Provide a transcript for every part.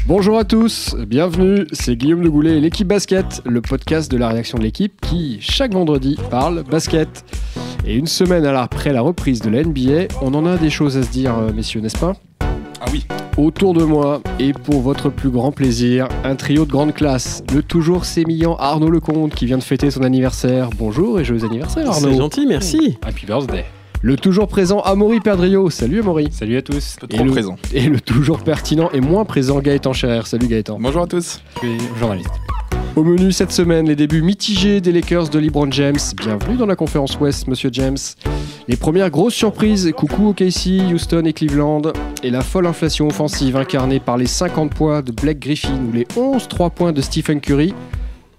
Bonjour à tous, bienvenue, c'est Guillaume de Goulet et l'équipe basket, le podcast de la rédaction de l'équipe qui, chaque vendredi, parle basket. Et une semaine après la reprise de la NBA, on en a des choses à se dire, messieurs, n'est-ce pas ? Ah oui. Autour de moi, et pour votre plus grand plaisir, un trio de grande classe, le toujours sémillant Arnaud Lecomte qui vient de fêter son anniversaire. Bonjour et joyeux anniversaire Arnaud. C'est gentil, merci. Happy birthday. Le toujours présent Amaury Perdrio. Salut Amaury. Salut à tous. Et présent. Et le toujours pertinent et moins présent Gaëtan Cher. Salut Gaëtan. Bonjour à tous. Je suis journaliste. Au menu cette semaine, les débuts mitigés des Lakers de LeBron James. Bienvenue dans la conférence Ouest, monsieur James. Les premières grosses surprises, coucou OKC, Houston et Cleveland. Et la folle inflation offensive incarnée par les 50 points de Blake Griffin ou les 11 3 points de Stephen Curry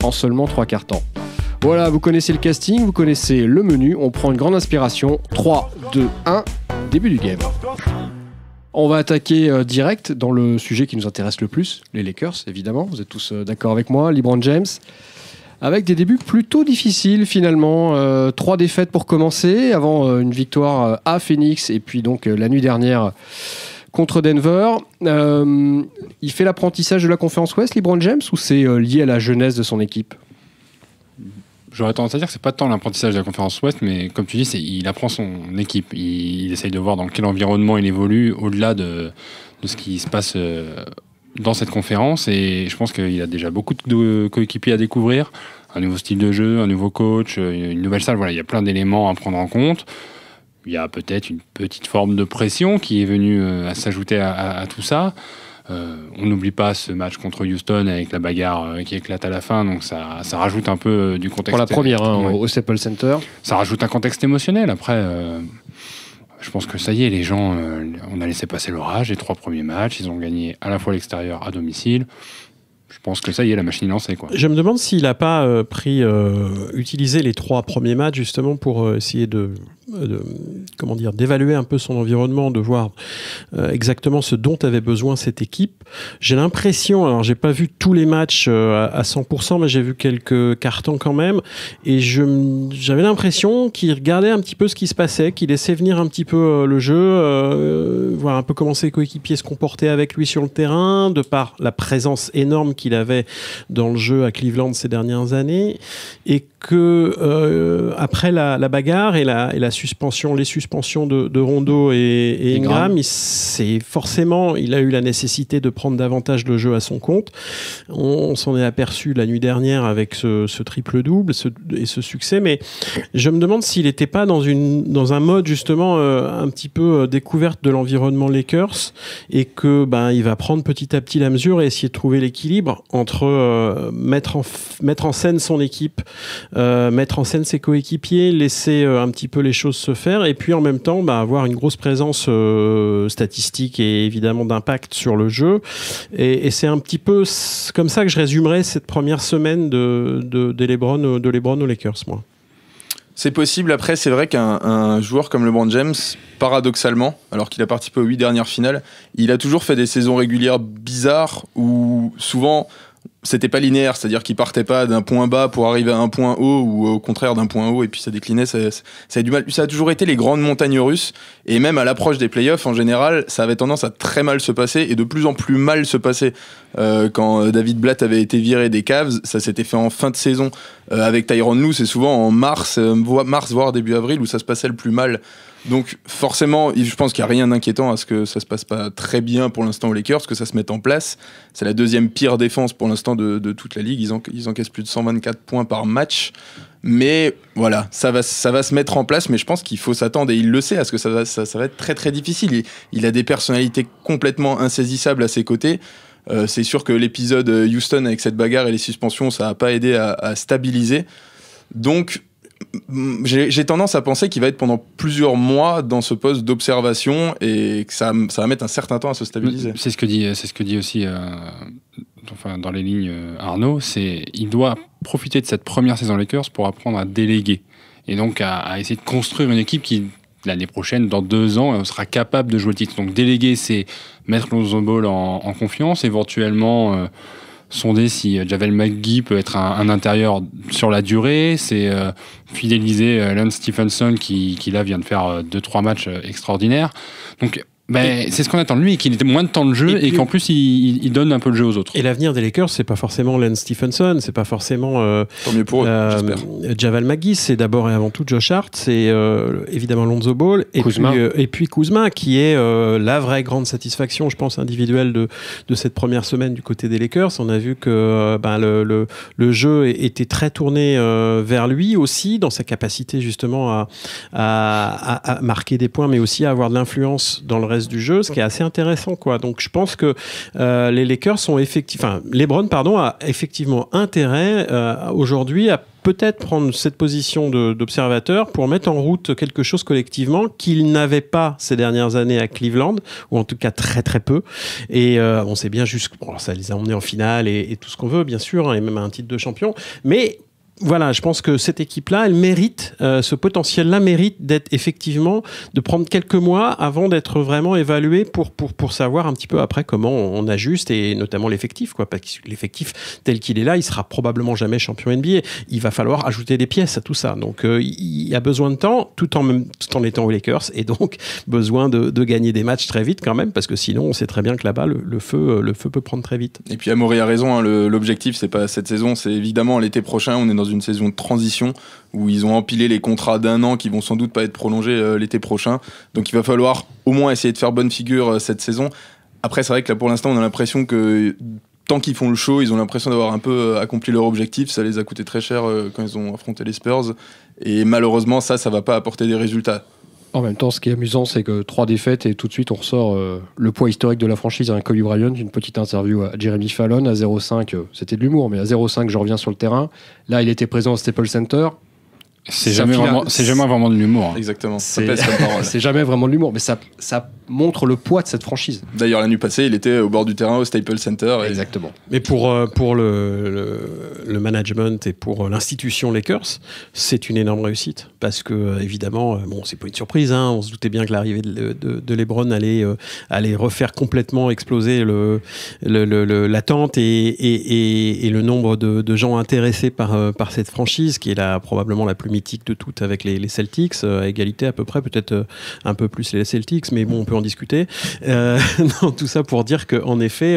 en seulement 3 quarts temps. Voilà, vous connaissez le casting, vous connaissez le menu. On prend une grande inspiration. 3, 2, 1, début du game. On va attaquer direct dans le sujet qui nous intéresse le plus, les Lakers, évidemment. Vous êtes tous d'accord avec moi, LeBron James. Avec des débuts plutôt difficiles, finalement. 3 défaites pour commencer, avant une victoire à Phoenix, et puis donc la nuit dernière contre Denver. Il fait l'apprentissage de la conférence Ouest, LeBron James, ou c'est lié à la jeunesse de son équipe ? J'aurais tendance à dire que c'est pas tant l'apprentissage de la conférence Ouest, mais comme tu dis, il apprend son équipe. Il essaye de voir dans quel environnement il évolue au-delà de ce qui se passe dans cette conférence. Et je pense qu'il a déjà beaucoup de coéquipiers à découvrir. Un nouveau style de jeu, un nouveau coach, une nouvelle salle. Voilà, il y a plein d'éléments à prendre en compte. Il y a peut-être une petite forme de pression qui est venue à s'ajouter à tout ça. On n'oublie pas ce match contre Houston avec la bagarre qui éclate à la fin, donc ça rajoute un peu du contexte. Pour la première, au Staples Center. Ça rajoute un contexte émotionnel. Après, je pense que ça y est, les gens, on a laissé passer l'orage. Les 3 premiers matchs, ils ont gagné à la fois à l'extérieur, à domicile. Je pense que ça y est, la machine est lancée, quoi. Je me demande s'il n'a pas utilisé les 3 premiers matchs justement pour essayer d'évaluer un peu son environnement, de voir exactement ce dont avait besoin cette équipe. J'ai l'impression, alors j'ai pas vu tous les matchs à 100%, mais j'ai vu quelques cartons quand même, et j'avais l'impression qu'il regardait un petit peu ce qui se passait, qu'il laissait venir un petit peu le jeu, voir un peu comment ses coéquipiers se comportaient avec lui sur le terrain, de par la présence énorme qu'il avait dans le jeu à Cleveland ces dernières années, et que après la bagarre et les suspensions de Rondo et Ingram, il a eu la nécessité de prendre davantage le jeu à son compte. On s'en est aperçu la nuit dernière avec ce triple-double et ce succès, mais je me demande s'il n'était pas dans un mode justement un petit peu découverte de l'environnement Lakers, et que il va prendre petit à petit la mesure et essayer de trouver l'équilibre entre mettre en scène son équipe, mettre en scène ses coéquipiers, laisser un petit peu les choses se faire, et puis en même temps avoir une grosse présence statistique et évidemment d'impact sur le jeu. Et c'est un petit peu comme ça que je résumerais cette première semaine de LeBron aux Lakers, moi. C'est possible. Après, c'est vrai qu'un joueur comme LeBron James, paradoxalement, alors qu'il a participé aux 8 dernières finales, il a toujours fait des saisons régulières bizarres où souvent c'était pas linéaire, c'est-à-dire qu'il partait pas d'un point bas pour arriver à un point haut, ou au contraire d'un point haut et puis ça déclinait. Ça a du mal. Ça a toujours été les grandes montagnes russes, et même à l'approche des playoffs en général, ça avait tendance à très mal se passer, et de plus en plus mal se passer. Quand David Blatt avait été viré des Cavs, ça s'était fait en fin de saison. Avec Tyronn Lue, c'est souvent en mars voire début avril où ça se passait le plus mal. Donc forcément, je pense qu'il n'y a rien d'inquiétant à ce que ça se passe pas très bien pour l'instant aux Lakers, que ça se mette en place. C'est la 2e pire défense pour l'instant de toute la ligue. Ils encaissent plus de 124 points par match. Mais voilà, ça va se mettre en place, mais je pense qu'il faut s'attendre, et il le sait, à ce que ça va être très très difficile. Il a des personnalités complètement insaisissables à ses côtés. C'est sûr que l'épisode Houston avec cette bagarre et les suspensions, ça n'a pas aidé à stabiliser. Donc j'ai tendance à penser qu'il va être pendant plusieurs mois dans ce poste d'observation, et que ça va mettre un certain temps à se stabiliser. C'est ce que dit aussi dans les lignes Arnaud, il doit profiter de cette première saison Lakers pour apprendre à déléguer, et donc à essayer de construire une équipe qui, l'année prochaine, dans 2 ans, sera capable de jouer le titre. Donc déléguer, c'est mettre Lonzo Ball en confiance, éventuellement sonder si Javel McGee peut être un intérieur sur la durée, c'est fidéliser Lance Stephenson qui là vient de faire 2-3 matchs extraordinaires. Donc C'est ce qu'on attend de lui, qu'il ait moins de temps de jeu et qu'en plus il donne un peu le jeu aux autres. Et l'avenir des Lakers, c'est pas forcément Lance Stephenson, c'est pas forcément tant mieux pour eux, j'espère. Javal McGee, c'est d'abord et avant tout Josh Hart, c'est évidemment Lonzo Ball et puis Kuzma qui est la vraie grande satisfaction, je pense, individuelle de cette première semaine du côté des Lakers. On a vu que le jeu était très tourné vers lui aussi, dans sa capacité justement à marquer des points, mais aussi à avoir de l'influence dans le reste du jeu, ce qui est assez intéressant, quoi. Donc je pense que les Lakers sont LeBron a effectivement intérêt aujourd'hui à peut-être prendre cette position d'observateur pour mettre en route quelque chose collectivement qu'il n'avait pas ces dernières années à Cleveland, ou en tout cas très très peu. Et on sait bien ça les a emmenés en finale et tout ce qu'on veut, bien sûr, hein, et même à un titre de champion. Mais voilà, je pense que cette équipe-là, elle mérite, ce potentiel-là mérite d'être effectivement, de prendre quelques mois avant d'être vraiment évalué pour savoir un petit peu après comment on ajuste, et notamment l'effectif, quoi. Parce que l'effectif tel qu'il est là, il sera probablement jamais champion NBA. Il va falloir ajouter des pièces à tout ça. Donc, il a besoin de temps, tout en étant aux Lakers, et donc besoin de gagner des matchs très vite quand même, parce que sinon, on sait très bien que là-bas, le feu peut prendre très vite. Et puis Amaury a raison, hein, l'objectif, c'est pas cette saison, c'est évidemment l'été prochain. On est dans une saison de transition où ils ont empilé les contrats d'1 an qui vont sans doute pas être prolongés l'été prochain. Donc il va falloir au moins essayer de faire bonne figure cette saison. Après, c'est vrai que là pour l'instant on a l'impression que tant qu'ils font le show, ils ont l'impression d'avoir un peu accompli leur objectif. Ça les a coûté très cher quand ils ont affronté les Spurs, et malheureusement ça va pas apporter des résultats. En même temps, ce qui est amusant, c'est que 3 défaites et tout de suite on ressort le poids historique de la franchise. Kobe Bryant, une petite interview à Jeremy Fallon à 0,5, c'était de l'humour, mais à 0,5 je reviens sur le terrain. Là il était présent au Staples Center. C'est jamais vraiment de l'humour. Exactement. C'est jamais vraiment de l'humour, mais ça montre le poids de cette franchise. D'ailleurs, la nuit passée, il était au bord du terrain au Staples Center. Exactement. Mais pour le management et pour l'institution Lakers, c'est une énorme réussite. Parce que, évidemment, c'est pas une surprise, hein, on se doutait bien que l'arrivée de LeBron allait refaire complètement exploser l'attente et le nombre de gens intéressés par cette franchise, qui est probablement la plus mythique de toutes avec les Celtics, à égalité à peu près, peut-être un peu plus les Celtics, mais bon, on peut en discuter. Non, tout ça pour dire qu'en effet,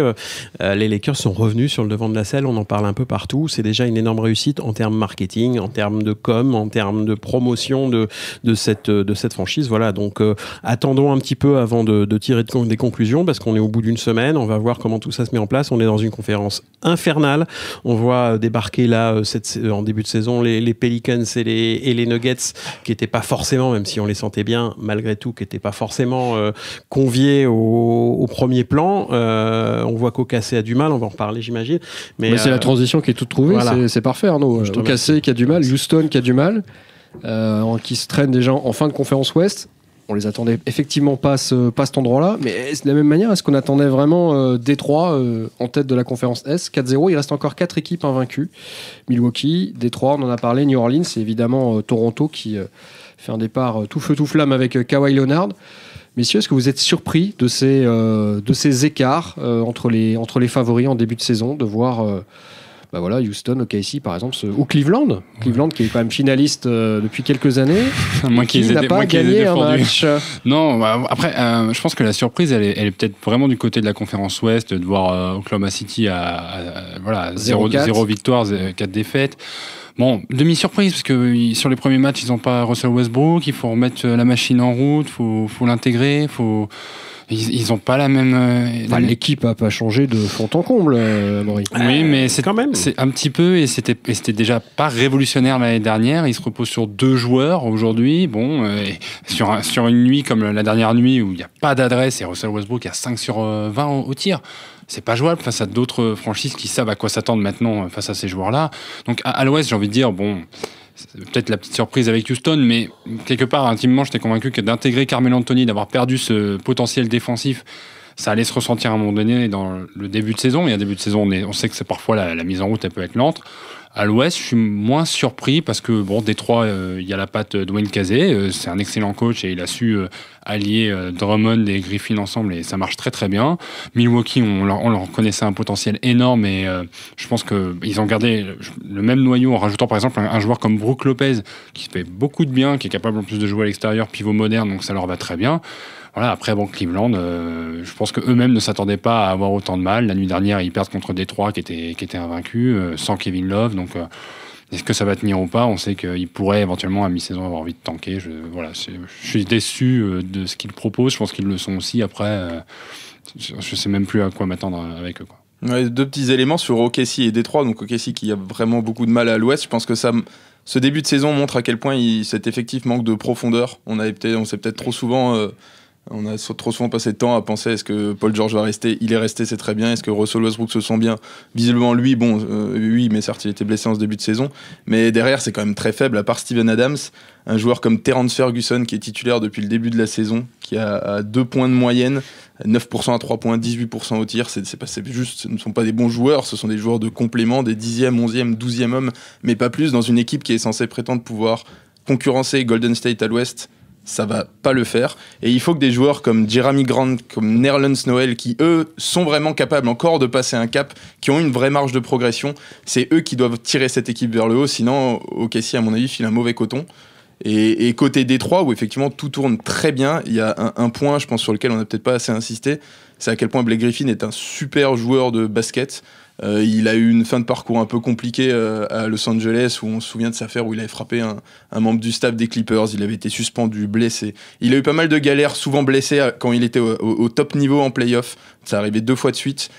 les Lakers sont revenus sur le devant de la scène, on en parle un peu partout, c'est déjà une énorme réussite en termes marketing, en termes de com, en termes de promotion de cette franchise. Voilà, donc attendons un petit peu avant de tirer des conclusions, parce qu'on est au bout d'une semaine, on va voir comment tout ça se met en place. On est dans une conférence infernale, on voit débarquer là en début de saison les Pelicans et les Nuggets, qui n'étaient pas forcément, même si on les sentait bien, malgré tout, qui n'étaient pas forcément conviés au premier plan. On voit qu'Okc a du mal, on va en reparler, j'imagine. Mais c'est la transition qui est toute trouvée, voilà. C'est parfait, Arnaud. Okc qui a du mal, Houston qui a du mal, qui se traîne déjà en fin de conférence Ouest. On les attendait effectivement pas à cet endroit-là, mais de la même manière, est-ce qu'on attendait vraiment Détroit en tête de la conférence S 4-0, il reste encore 4 équipes invaincues. Milwaukee, Détroit, on en a parlé, New Orleans, et évidemment Toronto qui fait un départ tout feu tout flamme avec Kawhi Leonard. Messieurs, est-ce que vous êtes surpris de ces écarts entre les favoris en début de saison, de voir Houston, OKC par exemple, ou Cleveland qui est quand même finaliste depuis quelques années, qui n'a pas gagné un match. Non, après, je pense que la surprise, elle est peut-être vraiment du côté de la conférence Ouest, de voir Oklahoma City à 0 victoires, 4 défaites. Bon, demi-surprise, parce que sur les premiers matchs, ils n'ont pas Russell Westbrook, il faut remettre la machine en route, faut l'intégrer, Ils n'ont pas la même. L'équipe n'a pas changé de fond en comble, Amaury. Oui, mais c'est quand même. C'est un petit peu, et c'était déjà pas révolutionnaire l'année dernière. Ils se reposent sur 2 joueurs aujourd'hui. Bon, sur une nuit comme la dernière nuit où il n'y a pas d'adresse et Russell Westbrook a 5 sur 20 au tir. C'est pas jouable face à d'autres franchises qui savent à quoi s'attendre maintenant face à ces joueurs-là. Donc à l'Ouest, j'ai envie de dire, bon. C'est peut-être la petite surprise avec Houston, mais quelque part, intimement, j'étais convaincu que d'intégrer Carmelo Anthony, d'avoir perdu ce potentiel défensif, ça allait se ressentir à un moment donné dans le début de saison. Et à début de saison, on sait que c'est parfois la mise en route, elle peut être lente. À l'Ouest, je suis moins surpris parce que, Détroit, il y a la patte Dwayne Casey. C'est un excellent coach et il a su allier Drummond et Griffin ensemble et ça marche très très bien. Milwaukee, on leur connaissait un potentiel énorme et je pense qu'ils ont gardé le même noyau en rajoutant par exemple un joueur comme Brook Lopez qui fait beaucoup de bien, qui est capable en plus de jouer à l'extérieur, pivot moderne, donc ça leur va très bien. Voilà, après, bon, Cleveland, je pense qu'eux-mêmes ne s'attendaient pas à avoir autant de mal. La nuit dernière, ils perdent contre Détroit, qui était invaincu, sans Kevin Love. Donc, est-ce que ça va tenir ou pas? On sait qu'ils pourraient éventuellement, à mi-saison, avoir envie de tanker. Je suis déçu de ce qu'ils proposent. Je pense qu'ils le sont aussi. Après, je sais même plus à quoi m'attendre avec eux, quoi. Ouais, 2 petits éléments sur OKC et Détroit. Donc OKC qui a vraiment beaucoup de mal à l'Ouest. Je pense que ce début de saison montre à quel point cet effectif manque de profondeur. On s'est peut-être trop souvent passé de temps à penser est-ce que Paul George va rester? Il est resté, c'est très bien. Est-ce que Russell Westbrook se sent bien? Visiblement lui, oui, mais certes il était blessé en ce début de saison. Mais derrière c'est quand même très faible. À part Steven Adams, un joueur comme Terrence Ferguson qui est titulaire depuis le début de la saison, qui a 2 points de moyenne, 9% à 3 points, 18% au tir, ce ne sont pas des bons joueurs, ce sont des joueurs de complément, des 10e, 11e, 12e hommes, mais pas plus, dans une équipe qui est censée prétendre pouvoir concurrencer Golden State à l'Ouest. Ça va pas le faire. Et il faut que des joueurs comme Jeremy Grant, comme Nerlens Noel, qui eux sont vraiment capables encore de passer un cap, qui ont une vraie marge de progression, c'est eux qui doivent tirer cette équipe vers le haut, sinon OKC à mon avis file un mauvais coton. Et côté Détroit, où effectivement tout tourne très bien, il y a un point, je pense, sur lequel on n'a peut-être pas assez insisté, c'est à quel point Blake Griffin est un super joueur de basket. Il a eu une fin de parcours un peu compliquée à Los Angeles, où on se souvient de cette affaire où il avait frappé un membre du staff des Clippers, il avait été suspendu, blessé. Il a eu pas mal de galères, souvent blessé quand il était au top niveau en play-off. Ça arrivait 2 fois de suite.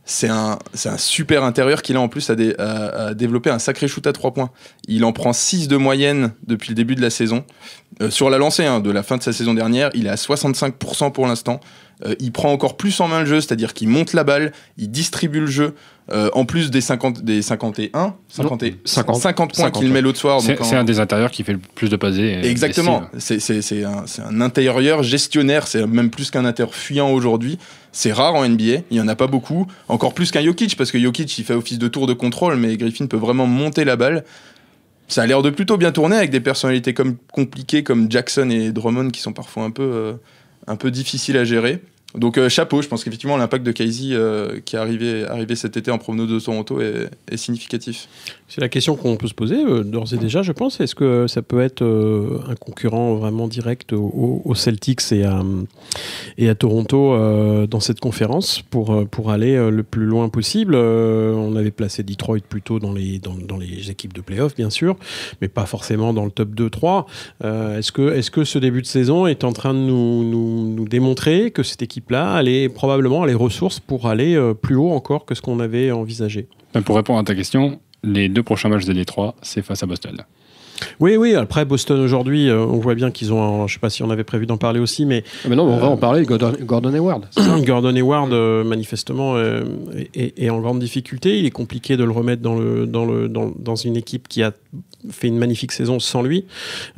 C'est un super intérieur qui là en plus a développé un sacré shoot à 3 points. Il en prend 6 de moyenne depuis le début de la saison. Sur la lancée de la fin de sa saison dernière, il est à 65% pour l'instant. Il prend encore plus en main le jeu, c'est-à-dire qu'il monte la balle, il distribue le jeu, en plus des 50 points qu'il met l'autre soir. C'est un des intérieurs qui fait le plus de passes. Exactement, c'est un intérieur gestionnaire, c'est même plus qu'un intérieur fuyant aujourd'hui. C'est rare en NBA, il n'y en a pas beaucoup, encore plus qu'un Jokic, parce que Jokic il fait office de tour de contrôle, mais Griffin peut vraiment monter la balle. Ça a l'air de plutôt bien tourner avec des personnalités compliquées comme Jackson et Drummond qui sont parfois un peu difficiles à gérer. Donc chapeau, je pense qu'effectivement l'impact de Casey qui est arrivé cet été en provenance de Toronto est significatif. C'est la question qu'on peut se poser d'ores et déjà, je pense. Est-ce que ça peut être un concurrent vraiment direct aux Celtics et à Toronto dans cette conférence pour aller le plus loin possible? On avait placé Detroit plutôt dans les équipes de play-off, bien sûr, mais pas forcément dans le top 2-3. Est-ce que ce début de saison est en train de nous démontrer que cette équipe-là a probablement les ressources pour aller plus haut encore que ce qu'on avait envisagé? Pour répondre à ta question, les 2 prochains matchs de Détroit, c'est face à Boston. Oui, après Boston aujourd'hui, on voit bien qu'ils ont, je ne sais pas si on avait prévu d'en parler aussi, mais non, on va en parler, Gordon Hayward. Gordon Hayward, manifestement, est en grande difficulté. Il est compliqué de le remettre dans une équipe qui a fait une magnifique saison sans lui.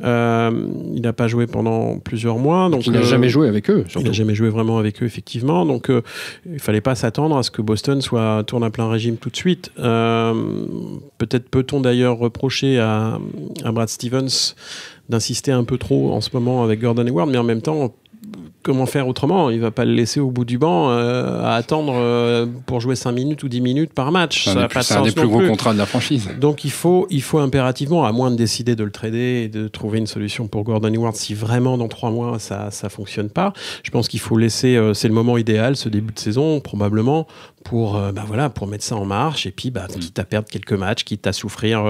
Il n'a pas joué pendant plusieurs mois. Donc, il n'a jamais joué avec eux, surtout. Il n'a jamais joué vraiment avec eux, effectivement. Donc, il ne fallait pas s'attendre à ce que Boston tourne à plein régime tout de suite. Peut-être peut-on d'ailleurs reprocher à Brad Stevens d'insister un peu trop en ce moment avec Gordon Hayward, mais en même temps, comment faire autrement? Il ne va pas le laisser au bout du banc à attendre pour jouer 5 minutes ou 10 minutes par match. C'est un des plus gros contrats de la franchise. Donc il faut impérativement, à moins de décider de le trader et de trouver une solution pour Gordon Hayward, si vraiment dans 3 mois ça ne fonctionne pas, je pense qu'il faut laisser, c'est le moment idéal, ce début de saison, probablement, pour mettre ça en marche, et puis quitte à perdre quelques matchs, quitte à souffrir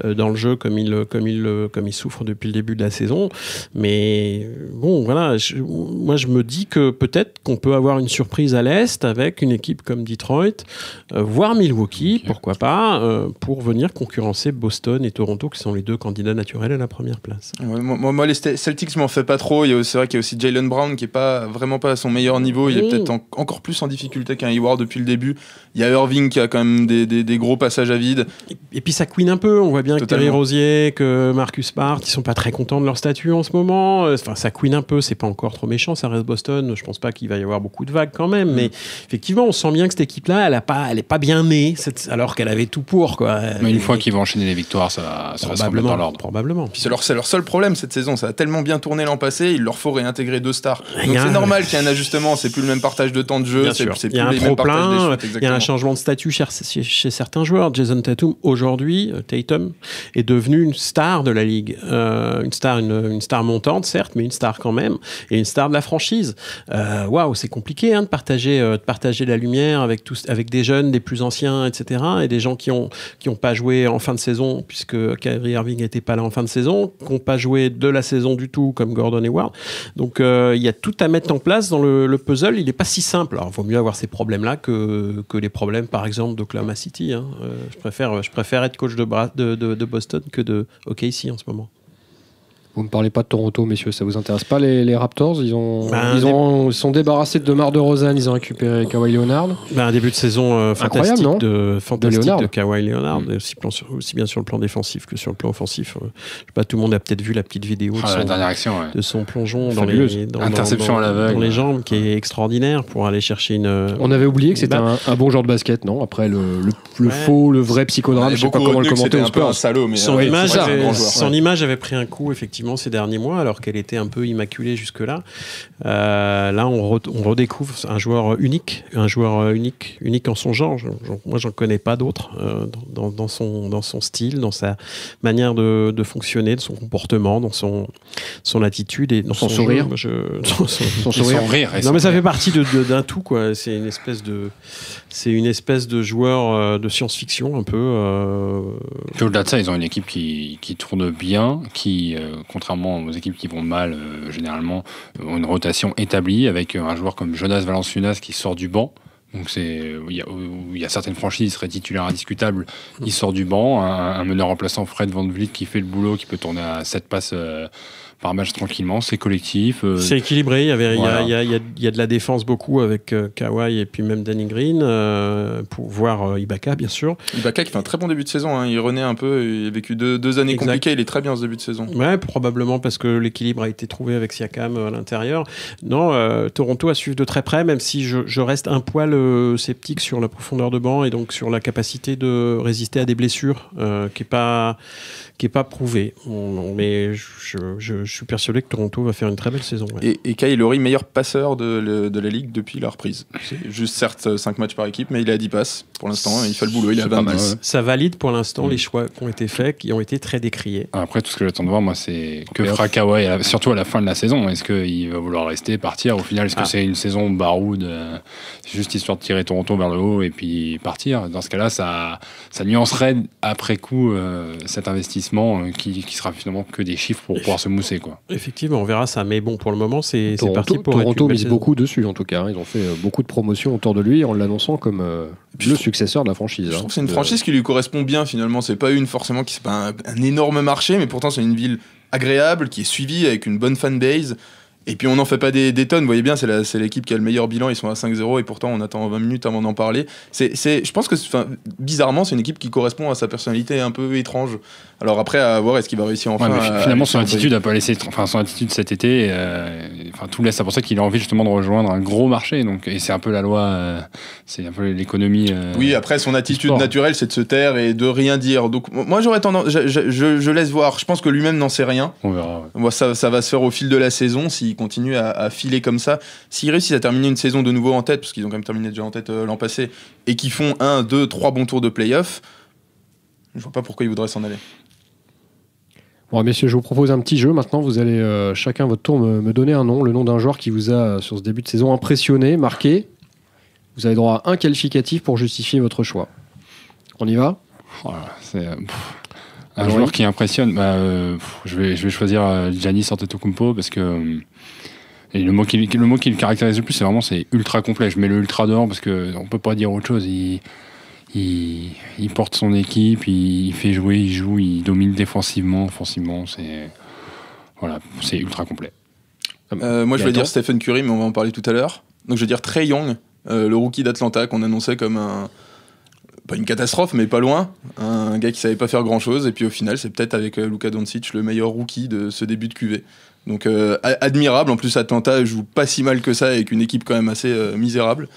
dans le jeu comme il souffre depuis le début de la saison. Mais bon, voilà, moi je me dis que peut-être qu'on peut avoir une surprise à l'Est avec une équipe comme Detroit, voire Milwaukee, pourquoi pas, pour venir concurrencer Boston et Toronto, qui sont les 2 candidats naturels à la première place. Ouais, moi les Celtics, je m'en fais pas trop. C'est vrai qu'il y a aussi Jaylen Brown qui est vraiment pas à son meilleur niveau. Il est peut-être encore plus en difficulté qu'un Hayward depuis le début. Il y a Irving qui a quand même des gros passages à vide. Et puis ça couine un peu. On voit bien Totalement. que Terry Rozier, que Marcus Smart, ils sont pas très contents de leur statut en ce moment. Enfin, ça couine un peu. C'est pas encore trop méchant. Ça reste Boston. Je pense pas qu'il va y avoir beaucoup de vagues quand même. Mais effectivement, on sent bien que cette équipe-là, elle est pas bien née, alors qu'elle avait tout pour, quoi. Mais une fois qu'ils vont enchaîner les victoires, ça va se remettre dans l'ordre. Probablement. Puis c'est leur seul problème cette saison. Ça a tellement bien tourné l'an passé. Il leur faut réintégrer 2 stars. Donc c'est normal qu'il y ait un ajustement. C'est plus le même partage de temps de jeu. C'est plus il y a un les mêmes partages des shoots. Il y a un changement de statut chez certains joueurs. Jason Tatum, aujourd'hui, Tatum, est devenu une star de la ligue. Une star montante, certes, mais une star quand même. Et une star de la franchise. Waouh, c'est compliqué de partager la lumière avec des jeunes, des plus anciens, etc. Et des gens qui ont pas joué en fin de saison, puisque Kyrie Irving n'était pas là en fin de saison, qui n'ont pas joué de la saison du tout, comme Gordon Hayward. Donc il y a tout à mettre en place dans le puzzle. Il n'est pas si simple. Alors il vaut mieux avoir ces problèmes-là que les problèmes, par exemple, d'Oklahoma City. Je préfère être coach de Boston que de OKC en ce moment. Vous ne me parlez pas de Toronto, messieurs, ça vous intéresse pas les Raptors? Ils sont débarrassés de DeMar DeRozan, ils ont récupéré Kawhi Leonard. Un début de saison fantastique de Kawhi Leonard, aussi bien sur le plan défensif que sur le plan offensif. Je sais pas, tout le monde a peut-être vu la petite vidéo de son plongeon dans les jambes, qui est extraordinaire pour aller chercher une. On avait oublié que c'était un bon joueur de basket, non? Après le vrai psychodrame, je sais pas comment le commenter. Un peu un salaud, mais son image avait pris un coup effectivement ces derniers mois, alors qu'elle était un peu immaculée jusque-là. Là, on redécouvre un joueur unique en son genre. Moi, j'en connais pas d'autres dans son style, dans sa manière de fonctionner, de son comportement, dans son attitude et dans son sourire. Son sourire. Non, mais ça fait partie d'un tout, quoi. C'est une espèce de joueur de science-fiction un peu. Puis au-delà de ça, ils ont une équipe qui tourne bien, qui contrairement aux équipes qui vont mal, généralement, ont une rotation établie avec un joueur comme Jonas Valanciunas qui sort du banc. Donc il y a certaines franchises qui seraient titulaires indiscutables, il sort du banc. Un meneur remplaçant, Fred VanVleet, qui fait le boulot, qui peut tourner à 7 passes par match tranquillement, c'est collectif. C'est équilibré, il y a de la défense beaucoup avec Kawhi et puis même Danny Green, pour voir Ibaka bien sûr. Ibaka qui fait un très bon début de saison, il renaît un peu, il a vécu deux années compliquées, il est très bien ce début de saison. Ouais, probablement parce que l'équilibre a été trouvé avec Siakam à l'intérieur. Non, Toronto à suivre de très près, même si je reste un poil sceptique sur la profondeur de banc et donc sur la capacité de résister à des blessures, qui est pas prouvé. Mais je suis persuadé que Toronto va faire une très belle saison. Ouais. Et Kyle Lowry, meilleur passeur de la ligue depuis la reprise. C'est juste certes 5 matchs par équipe, mais il est à 10 passes pour l'instant. Il fait le boulot, il est à 20 passes. Ça valide pour l'instant les choix qui ont été faits, qui ont été très décriés. Après, tout ce que j'attends de voir, moi, c'est que fera Kawhi, surtout à la fin de la saison. Est-ce qu'il va vouloir rester, partir? Au final, est-ce que c'est une saison baroude, juste histoire de tirer Toronto vers le haut et puis partir? Dans ce cas-là, ça nuancerait après coup cet investissement qui sera finalement que des chiffres pour pouvoir se mousser, quoi. Effectivement, on verra ça, mais bon, pour le moment, c'est parti pour Toronto mise beaucoup dessus, en tout cas. Ils ont fait beaucoup de promotions autour de lui en l'annonçant comme le successeur de la franchise. Je trouve que c'est une franchise qui lui correspond bien, finalement. C'est pas c'est pas un énorme marché, mais pourtant c'est une ville agréable, qui est suivie avec une bonne fanbase. Et puis on n'en fait pas des tonnes, vous voyez bien, c'est l'équipe qui a le meilleur bilan, ils sont à 5-0 et pourtant on attend 20 minutes avant d'en parler. Je pense que bizarrement c'est une équipe qui correspond à sa personnalité un peu étrange. Alors après à voir est-ce qu'il va réussir enfin finalement son attitude a pas laissé, son attitude cet été, tout laisse à penser qu'il a envie justement de rejoindre un gros marché, donc, et c'est un peu la loi, c'est un peu l'économie. Oui, après son attitude naturelle c'est de se taire et de rien dire, donc moi j'aurais tendance, je laisse voir, je pense que lui-même n'en sait rien. On verra. Ouais. Moi, ça va se faire au fil de la saison s'il continue à filer comme ça. S'ils réussissent à terminer une saison de nouveau en tête, parce qu'ils ont quand même terminé déjà en tête l'an passé, et qu'ils font 1, 2, 3 bons tours de play-off, je vois pas pourquoi ils voudraient s'en aller. Bon, messieurs, je vous propose un petit jeu. Maintenant, vous allez chacun votre tour me donner un nom, le nom d'un joueur qui vous a, sur ce début de saison, impressionné, marqué. Vous avez droit à un qualificatif pour justifier votre choix. On y va? Voilà, c'est... Un joueur qui impressionne, je vais choisir Giannis Antetokounmpo parce que et le mot qui le caractérise le plus, c'est ultra complet. Je mets le ultra devant parce que on peut pas dire autre chose. Il porte son équipe, il fait jouer, il joue, il domine défensivement, offensivement. C'est ultra complet. Moi, je vais dire Stephen Curry, mais on va en parler tout à l'heure. Donc, je vais dire Trae Young, le rookie d'Atlanta qu'on annonçait comme pas une catastrophe, mais pas loin. Un gars qui savait pas faire grand-chose. Et puis au final, c'est peut-être avec Luka Doncic le meilleur rookie de ce début de QV. Donc admirable. En plus, Atlanta joue pas si mal que ça avec une équipe quand même assez misérable.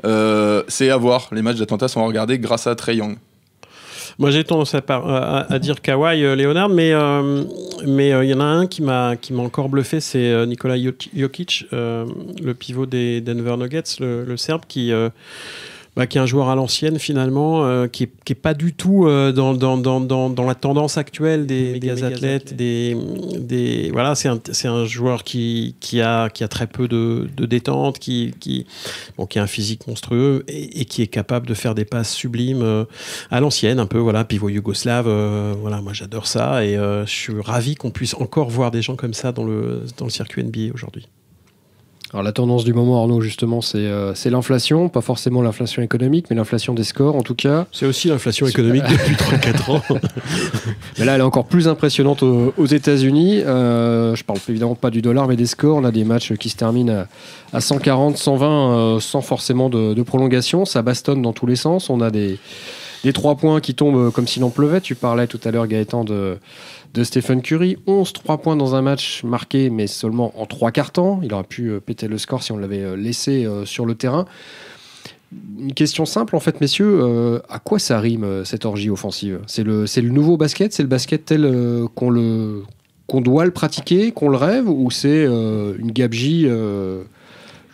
C'est à voir. Les matchs d'Atlanta sont à regarder grâce à Trae Young. Moi, j'ai tendance à dire Kawhi Leonard, mais il y en a un qui m'a encore bluffé, c'est Nikola Jokic, le pivot des Denver Nuggets, le Serbe, qui Qui est un joueur à l'ancienne finalement, qui est pas du tout dans la tendance actuelle des méga athlètes, voilà, c'est un joueur qui a très peu de détente, qui a un physique monstrueux et qui est capable de faire des passes sublimes à l'ancienne, un peu, voilà, pivot yougoslave, voilà, moi j'adore ça et je suis ravi qu'on puisse encore voir des gens comme ça dans le circuit NBA aujourd'hui. Alors la tendance du moment, Arnaud, justement, c'est l'inflation, pas forcément l'inflation économique, mais l'inflation des scores en tout cas. C'est aussi l'inflation économique depuis 3-4 ans. Mais là, elle est encore plus impressionnante aux États-Unis. Je parle évidemment pas du dollar, mais des scores. On a des matchs qui se terminent à 140, 120, sans forcément de prolongation. Ça bastonne dans tous les sens. On a des 3 points qui tombent comme s'il en pleuvait. Tu parlais tout à l'heure, Gaëtan, de Stephen Curry. 3 points dans un match marqué, mais seulement en 3 quarts temps. Il aurait pu péter le score si on l'avait laissé sur le terrain. Une question simple, en fait, messieurs. À quoi ça rime, cette orgie offensive ? C'est le nouveau basket ? C'est le basket tel qu'on doit le pratiquer, qu'on le rêve ? Ou c'est une gabegie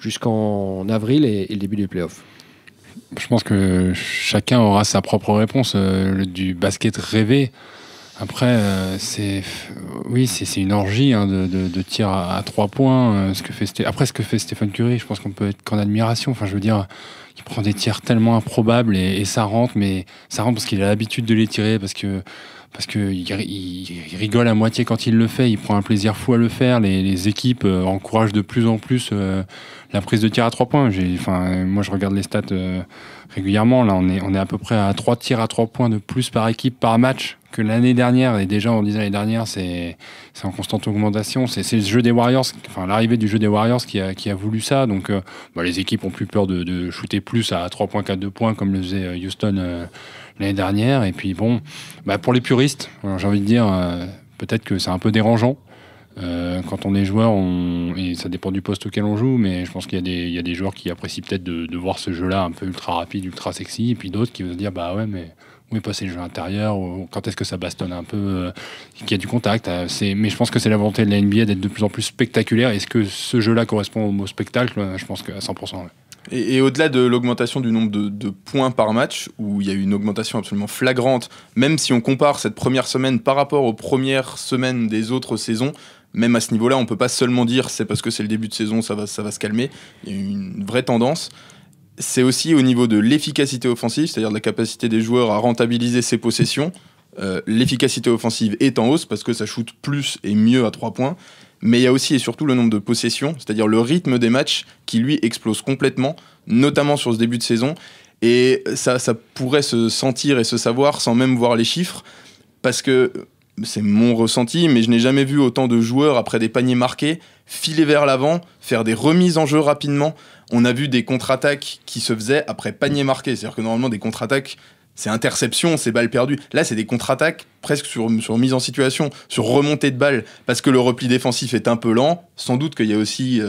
jusqu'en avril et le début des playoffs ? Je pense que chacun aura sa propre réponse. Du basket rêvé. Après, c'est une orgie de tir à 3 points. Ce que fait Stephen Curry, je pense qu'on peut être qu'en admiration. Enfin, je veux dire, il prend des tirs tellement improbables et ça rentre, mais ça rentre parce qu'il a l'habitude de les tirer, parce que il rigole à moitié quand il le fait. Il prend un plaisir fou à le faire. Les équipes encouragent de plus en plus la prise de tir à 3 points. Moi, je regarde les stats régulièrement. Là, on est à peu près à 3 tirs à 3 points de plus par équipe par match que l'année dernière. Et déjà, on disait l'année dernière, c'est en constante augmentation. C'est le jeu des Warriors, l'arrivée du jeu des Warriors qui a voulu ça. Donc, les équipes ont plus peur de shooter plus à 3 points qu'à 2 points, comme le faisait Houston l'année dernière. Et puis, pour les puristes, j'ai envie de dire, peut-être que c'est un peu dérangeant. Quand on est joueur, et ça dépend du poste auquel on joue, mais je pense qu'il y a des joueurs qui apprécient peut-être de voir ce jeu-là un peu ultra rapide, ultra sexy, et puis d'autres qui vont se dire mais où est passé le jeu intérieur, ou quand est-ce que ça bastonne un peu, qu'il y a du contact. Mais je pense que c'est la volonté de la NBA d'être de plus en plus spectaculaire. Est-ce que ce jeu-là correspond au mot spectacle ? Je pense qu'à 100%. Ouais. Et au-delà de l'augmentation du nombre de points par match, où il y a eu une augmentation absolument flagrante, même si on compare cette première semaine par rapport aux premières semaines des autres saisons, même à ce niveau-là, on ne peut pas seulement dire c'est parce que c'est le début de saison, ça va se calmer. Il y a une vraie tendance. C'est aussi au niveau de l'efficacité offensive, c'est-à-dire de la capacité des joueurs à rentabiliser ses possessions. L'efficacité offensive est en hausse parce que ça shoot plus et mieux à 3 points. Mais il y a aussi et surtout le nombre de possessions, c'est-à-dire le rythme des matchs qui, lui, explose complètement, notamment sur ce début de saison. Et ça pourrait se sentir et se savoir sans même voir les chiffres, parce que c'est mon ressenti, mais je n'ai jamais vu autant de joueurs, après des paniers marqués, filer vers l'avant, faire des remises en jeu rapidement. On a vu des contre-attaques qui se faisaient après panier marqué. C'est-à-dire que normalement, des contre-attaques, c'est interception, c'est balle perdue. Là, c'est des contre-attaques presque sur mise en situation, sur remontée de balle, parce que le repli défensif est un peu lent. Sans doute qu'il y a aussi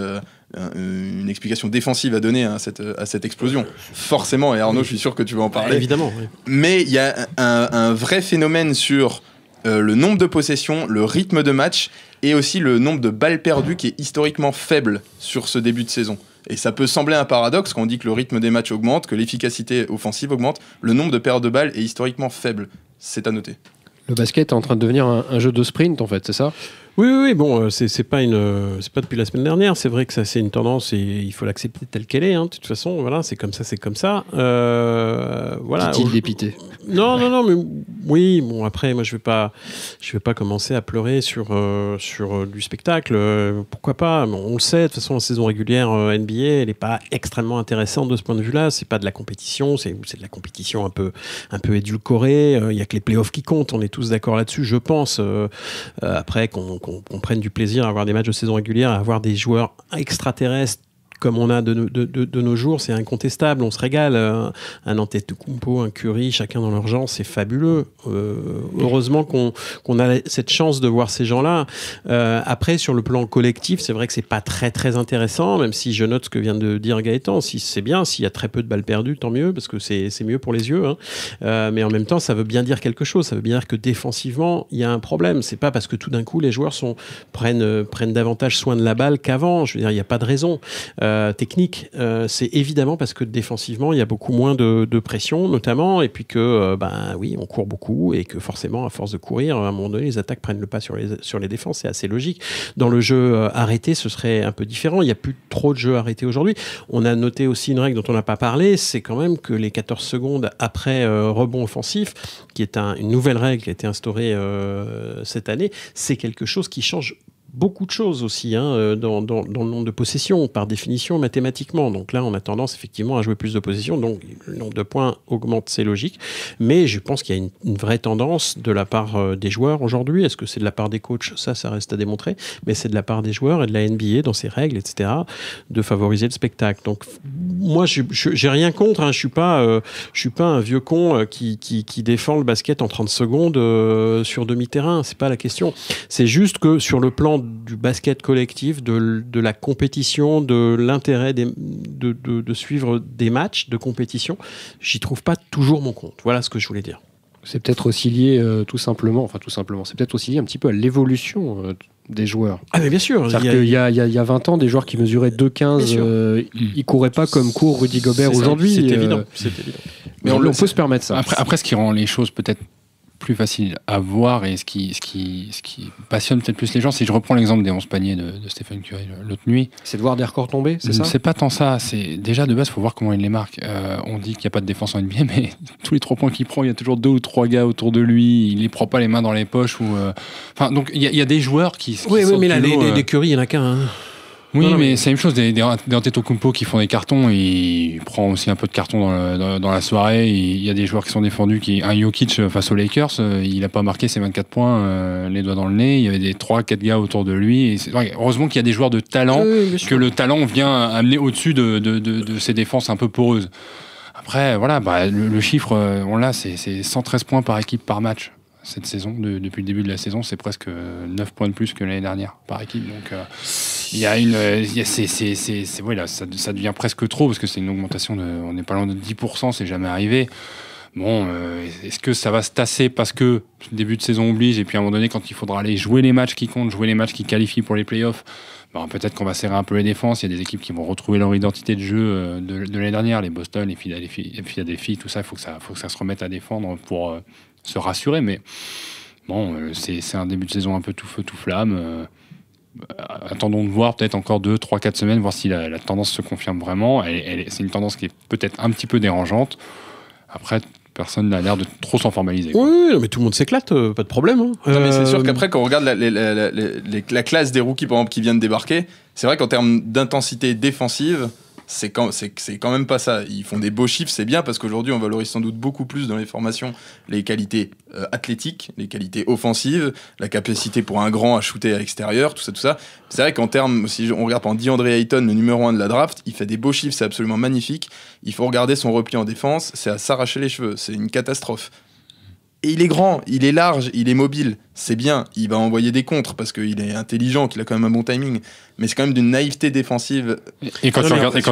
une explication défensive à donner à cette explosion. Forcément, et Arnaud, je suis sûr que tu vas en parler. Évidemment, oui. Mais il y a un vrai phénomène sur le nombre de possessions, le rythme de match, et aussi le nombre de balles perdues qui est historiquement faible sur ce début de saison. Et ça peut sembler un paradoxe quand on dit que le rythme des matchs augmente, que l'efficacité offensive augmente, le nombre de pertes de balles est historiquement faible. C'est à noter. Le basket est en train de devenir un jeu de sprint, en fait, c'est ça ? Oui, bon, c'est pas depuis la semaine dernière. C'est vrai que ça, c'est une tendance et il faut l'accepter telle qu'elle est. De toute façon, voilà, c'est comme ça. Voilà. Dit-il dépité. Non, mais oui. Bon, après, moi, je vais pas commencer à pleurer sur du spectacle. Pourquoi pas ? Bon, on le sait. De toute façon, la saison régulière NBA, elle est pas extrêmement intéressante de ce point de vue-là. C'est pas de la compétition. C'est de la compétition un peu édulcorée. Il y a que les playoffs qui comptent. On est tous d'accord là-dessus, je pense. Après qu'on prenne du plaisir à avoir des matchs de saison régulière, à avoir des joueurs extraterrestres comme on a de nos jours, c'est incontestable, on se régale. Un Antetokounmpo, un Curry, chacun dans leur genre, c'est fabuleux. Heureusement qu'on a cette chance de voir ces gens-là. Après, sur le plan collectif, c'est vrai que c'est pas très très intéressant, même si je note ce que vient de dire Gaëtan. Si c'est bien, s'il y a très peu de balles perdues, tant mieux, parce que c'est mieux pour les yeux. Mais en même temps, ça veut bien dire quelque chose. Ça veut bien dire que défensivement, il y a un problème. C'est pas parce que tout d'un coup, les joueurs prennent davantage soin de la balle qu'avant. Je veux dire, il n'y a pas de raison. technique, c'est évidemment parce que défensivement, il y a beaucoup moins de pression, notamment, et puis que, oui, on court beaucoup, et que forcément, à force de courir, à un moment donné, les attaques prennent le pas sur les défenses. C'est assez logique. Dans le jeu arrêté, ce serait un peu différent. Il n'y a plus trop de jeux arrêtés aujourd'hui. On a noté aussi une règle dont on n'a pas parlé, c'est quand même que les 14 secondes après rebond offensif, qui est une nouvelle règle qui a été instaurée cette année, c'est quelque chose qui change beaucoup de choses aussi dans le nombre de possessions, par définition, mathématiquement. Donc là, on a tendance effectivement à jouer plus de possessions, donc le nombre de points augmente, c'est logique. Mais je pense qu'il y a une vraie tendance de la part des joueurs aujourd'hui. Est-ce que c'est de la part des coachs ? Ça reste à démontrer. Mais c'est de la part des joueurs et de la NBA, dans ses règles, etc., de favoriser le spectacle. Donc moi, j'ai rien contre. Je suis pas un vieux con qui défend le basket en 30 secondes sur demi-terrain. C'est pas la question. C'est juste que sur le plan du basket collectif, de la compétition, de l'intérêt de suivre des matchs de compétition, j'y trouve pas toujours mon compte. Voilà ce que je voulais dire. C'est peut-être aussi lié tout simplement, c'est peut-être aussi lié un petit peu à l'évolution des joueurs. Ah mais bien sûr. Il y a 20 ans, des joueurs qui mesuraient 2,15, ils couraient pas comme court Rudy Gobert aujourd'hui. C'est évident. Mais on peut se permettre ça. Après, ce qui rend les choses peut-être plus facile à voir et ce qui passionne peut-être plus les gens, si je reprends l'exemple des 11 paniers de Stephen Curry l'autre nuit, c'est de voir des records tomber, c'est ça ? C'est pas tant ça, c'est déjà de base, il faut voir comment il les marque. On dit qu'il n'y a pas de défense en NBA, mais tous les 3 points qu'il prend, il y a toujours 2 ou 3 gars autour de lui, il les prend pas les mains dans les poches. Donc il y a des joueurs qui oui, mais là, les Curry, il n'y en a qu'un. Oui, mais c'est la même chose des Antetokounmpo qui font des cartons. Il prend aussi un peu de carton dans la soirée. Il y a des joueurs qui sont défendus. Un Jokic face aux Lakers, il n'a pas marqué ses 24 points, les doigts dans le nez. Il y avait des 3-4 gars autour de lui. Et heureusement qu'il y a des joueurs de talent, que le talent vient amener au-dessus de ces défenses un peu poreuses. Après, voilà, le chiffre, on l'a, c'est 113 points par équipe par match. Cette saison, depuis le début de la saison, c'est presque 9 points de plus que l'année dernière par équipe. Donc, il y a ça devient presque trop parce que c'est une augmentation on n'est pas loin de 10%, c'est jamais arrivé. Bon, est-ce que ça va se tasser parce que le début de saison oblige et puis à un moment donné, quand il faudra aller jouer les matchs qui comptent, jouer les matchs qui qualifient pour les playoffs, peut-être qu'on va serrer un peu les défenses. Il y a des équipes qui vont retrouver leur identité de jeu de l'année dernière, les Boston, les Philadelphie, tout ça. Il faut que ça se remette à défendre pour se rassurer, mais bon, c'est un début de saison un peu tout feu, tout flamme. Attendons de voir peut-être encore 2, 3, 4 semaines, voir si la tendance se confirme vraiment. C'est une tendance qui est peut-être un petit peu dérangeante. Après, personne n'a l'air de trop s'en formaliser. Oui, mais tout le monde s'éclate, pas de problème. Non, mais c'est sûr qu'après, quand on regarde la classe des rookies, par exemple, qui viennent de débarquer, c'est vrai qu'en termes d'intensité défensive, c'est quand même pas ça. Ils font des beaux chiffres, c'est bien, parce qu'aujourd'hui, on valorise sans doute beaucoup plus dans les formations les qualités athlétiques, les qualités offensives, la capacité pour un grand à shooter à l'extérieur, tout ça. C'est vrai qu'en termes, si on regarde par DeAndre Ayton, le numéro 1 de la draft, il fait des beaux chiffres, c'est absolument magnifique. Il faut regarder son repli en défense, c'est à s'arracher les cheveux, c'est une catastrophe. Et il est grand, il est large, il est mobile, c'est bien, il va envoyer des contres parce qu'il est intelligent, qu'il a quand même un bon timing, mais c'est quand même d'une naïveté défensive. Et quand tu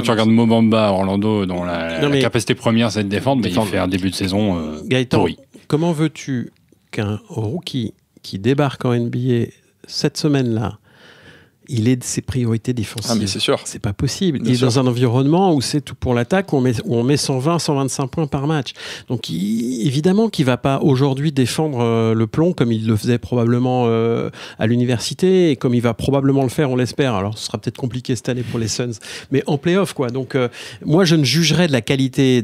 regardes Mo Bamba à Orlando, dont la capacité première c'est de défendre, mais il fait un début de saison Gaëtan, pourri. Comment veux-tu qu'un rookie qui débarque en NBA cette semaine-là, il ait de ses priorités défensives? Ah, mais c'est sûr. C'est pas possible. Il est dans un environnement où c'est tout pour l'attaque, où on met 120, 125 points par match. Donc, évidemment qu'il va pas aujourd'hui défendre le plomb comme il le faisait probablement à l'université et comme il va probablement le faire, on l'espère. Alors, ce sera peut-être compliqué cette année pour les Suns, mais en play-off, quoi. Donc, moi, je ne jugerai de la qualité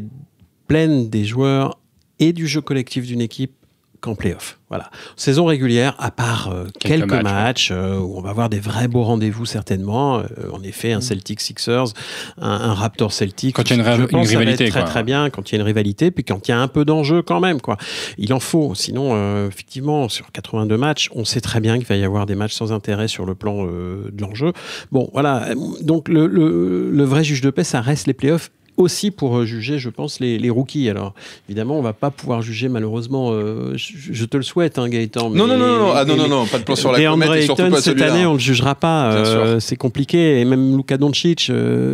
pleine des joueurs et du jeu collectif d'une équipe qu'en play-off. Voilà. Saison régulière, à part quelques matchs où on va avoir des vrais beaux rendez-vous certainement. En effet, un Celtics-Sixers, un Raptors-Celtics. Quand il y a une rivalité. Ça va être très bien quand il y a une rivalité, puis quand il y a un peu d'enjeu quand même, quoi. Il en faut. Sinon, effectivement, sur 82 matchs, on sait très bien qu'il va y avoir des matchs sans intérêt sur le plan de l'enjeu. Bon, voilà. Donc, le vrai juge de paix, ça reste les play-offs. Aussi pour juger, je pense, les rookies. Alors, évidemment, on va pas pouvoir juger, malheureusement. Je te le souhaite, hein, Gaëtan. Non, pas de plan sur la comète et surtout pas cette année, on le jugera pas. C'est compliqué. Et même Luka Doncic,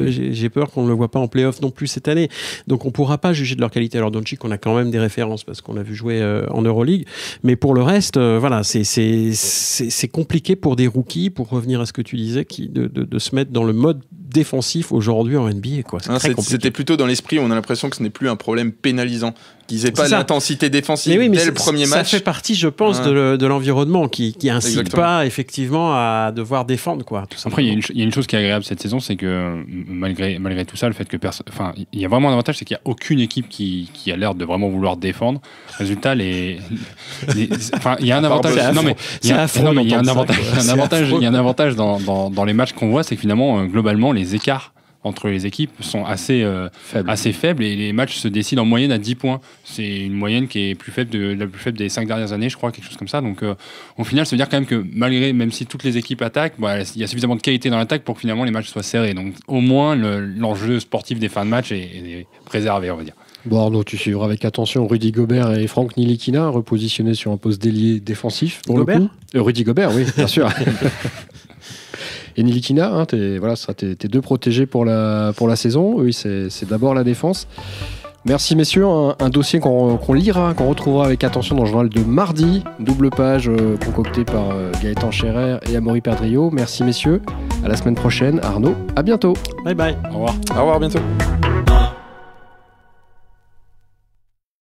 j'ai peur qu'on ne le voit pas en play-off non plus cette année. Donc, on pourra pas juger de leur qualité. Alors, Doncic, on a quand même des références parce qu'on l'a vu jouer en Euroleague. Mais pour le reste, voilà, c'est compliqué pour des rookies, pour revenir à ce que tu disais, de se mettre dans le mode défensif aujourd'hui en NBA, quoi. Non, c'était plutôt dans l'esprit où on a l'impression que ce n'est plus un problème pénalisant, qu'ils n'aient pas l'intensité défensive dès le premier match. Ça fait partie, je pense, de l'environnement qui incite Exactement. pas effectivement à devoir défendre, quoi. Après, il y a une chose qui est agréable cette saison, c'est que malgré tout ça, le fait que il y a vraiment un avantage, c'est qu'il n'y a aucune équipe qui a l'air de vraiment vouloir défendre. Résultat, il y a un avantage. Il y a un avantage dans les matchs qu'on voit, c'est que finalement, globalement, les écarts entre les équipes sont assez faibles et les matchs se décident en moyenne à 10 points. C'est une moyenne qui est la plus faible des 5 dernières années, je crois, quelque chose comme ça. Donc au final, ça veut dire quand même que même si toutes les équipes attaquent, il y a suffisamment de qualité dans l'attaque pour que finalement les matchs soient serrés. Donc au moins, l'enjeu sportif des fins de match est préservé, on va dire. Bon Arnaud, tu suivras avec attention Rudy Gobert et Franck Ntilikina repositionnés sur un poste d'ailier défensif. Pour Gobert le coup. Rudy Gobert, oui, bien sûr. Et Ntilikina, ce sera tes deux protégés pour la saison. Oui, c'est d'abord la défense. Merci messieurs, un dossier qu'on lira, qu'on retrouvera avec attention dans le journal de mardi. Double page concoctée par Gaëtan Scherer et Amaury Perdriau. Merci messieurs, à la semaine prochaine. Arnaud, à bientôt. Bye bye. Au revoir. Au revoir, à bientôt.